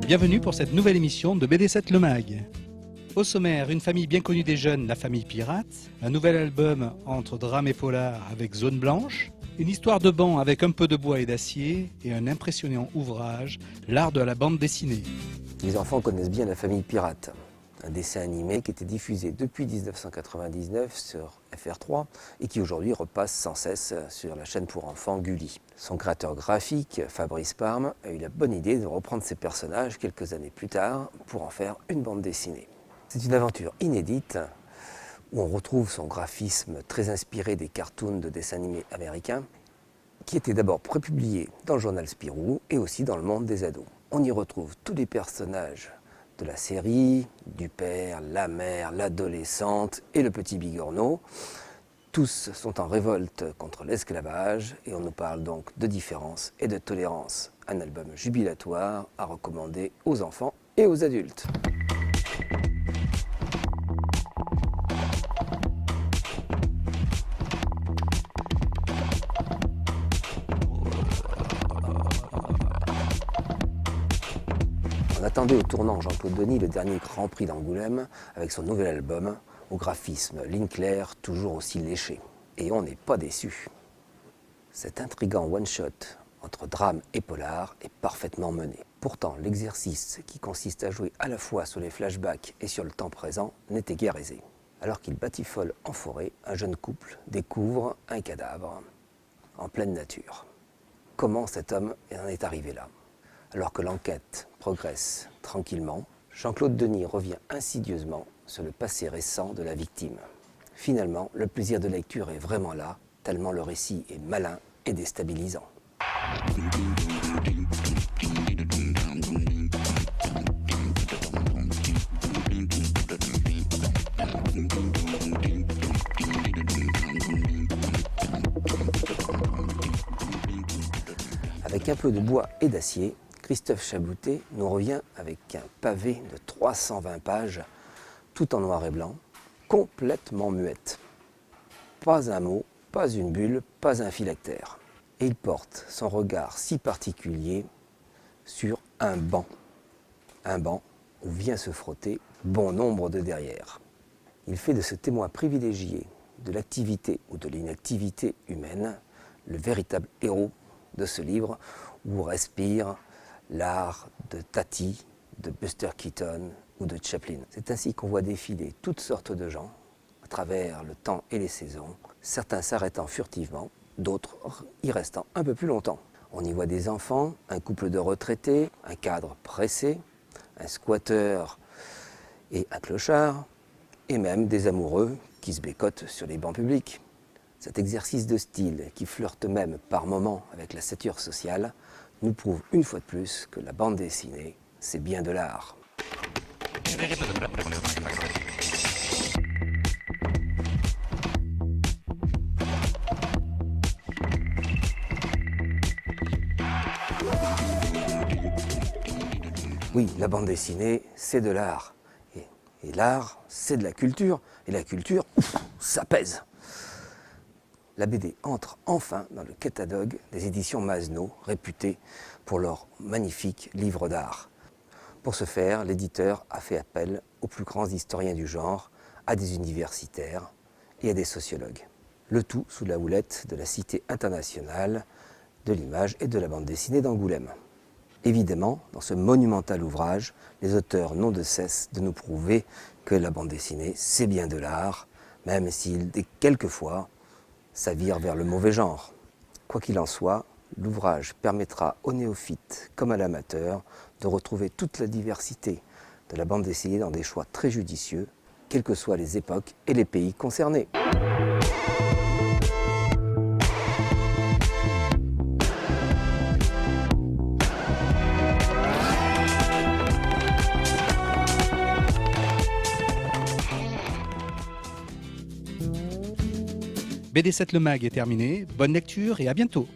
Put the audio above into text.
Bienvenue pour cette nouvelle émission de BD7 Le Mag. Au sommaire, une famille bien connue des jeunes, la famille Pirate, un nouvel album entre drame et polar avec Zone Blanche, une histoire de banc avec un peu de bois et d'acier et un impressionnant ouvrage, l'art de la bande dessinée. Les enfants connaissent bien la famille Pirate, un dessin animé qui était diffusé depuis 1999 sur FR3 et qui aujourd'hui repasse sans cesse sur la chaîne pour enfants Gulli. Son créateur graphique, Fabrice Parme, a eu la bonne idée de reprendre ces personnages quelques années plus tard pour en faire une bande dessinée. C'est une aventure inédite où on retrouve son graphisme très inspiré des cartoons de dessins animés américains qui étaient d'abord prépubliés dans le journal Spirou et aussi dans le monde des ados. On y retrouve tous les personnages de la série, du père, la mère, l'adolescente et le petit bigorneau. Tous sont en révolte contre l'esclavage et on nous parle donc de différence et de tolérance. Un album jubilatoire à recommander aux enfants et aux adultes. On attendait au tournant Jean-Claude Denis le dernier Grand Prix d'Angoulême avec son nouvel album au graphisme ligne claire toujours aussi léché. Et on n'est pas déçu. Cet intrigant one-shot entre drame et polar est parfaitement mené. Pourtant, l'exercice qui consiste à jouer à la fois sur les flashbacks et sur le temps présent n'était guère aisé. Alors qu'il batifole en forêt, un jeune couple découvre un cadavre en pleine nature. Comment cet homme en est arrivé là ? Alors que l'enquête progresse tranquillement, Jean-Claude Denis revient insidieusement sur le passé récent de la victime. Finalement, le plaisir de lecture est vraiment là, tellement le récit est malin et déstabilisant. Avec un peu de bois et d'acier, Christophe Chaboutet nous revient avec un pavé de 320 pages, tout en noir et blanc, complètement muette. Pas un mot, pas une bulle, pas un phylactère. Et il porte son regard si particulier sur un banc où vient se frotter bon nombre de derrière. Il fait de ce témoin privilégié de l'activité ou de l'inactivité humaine le véritable héros de ce livre où respire l'art de Tati, de Buster Keaton ou de Chaplin. C'est ainsi qu'on voit défiler toutes sortes de gens à travers le temps et les saisons, certains s'arrêtant furtivement, d'autres y restant un peu plus longtemps. On y voit des enfants, un couple de retraités, un cadre pressé, un squatteur et un clochard, et même des amoureux qui se bécotent sur les bancs publics. Cet exercice de style, qui flirte même par moments avec la satire sociale, nous prouve une fois de plus que la bande dessinée, c'est bien de l'art. Oui, la bande dessinée, c'est de l'art. Et l'art, c'est de la culture. Et la culture, ça pèse. La BD entre enfin dans le catalogue des éditions Masno, réputées pour leurs magnifiques livres d'art. Pour ce faire, l'éditeur a fait appel aux plus grands historiens du genre, à des universitaires et à des sociologues. Le tout sous la houlette de la Cité internationale de l'image et de la bande dessinée d'Angoulême. Évidemment, dans ce monumental ouvrage, les auteurs n'ont de cesse de nous prouver que la bande dessinée, c'est bien de l'art, même s'il, quelquefois, ça vire vers le mauvais genre. Quoi qu'il en soit, l'ouvrage permettra aux néophytes comme à l'amateur de retrouver toute la diversité de la bande dessinée dans des choix très judicieux, quelles que soient les époques et les pays concernés. BD7 Le Mag est terminé, bonne lecture et à bientôt.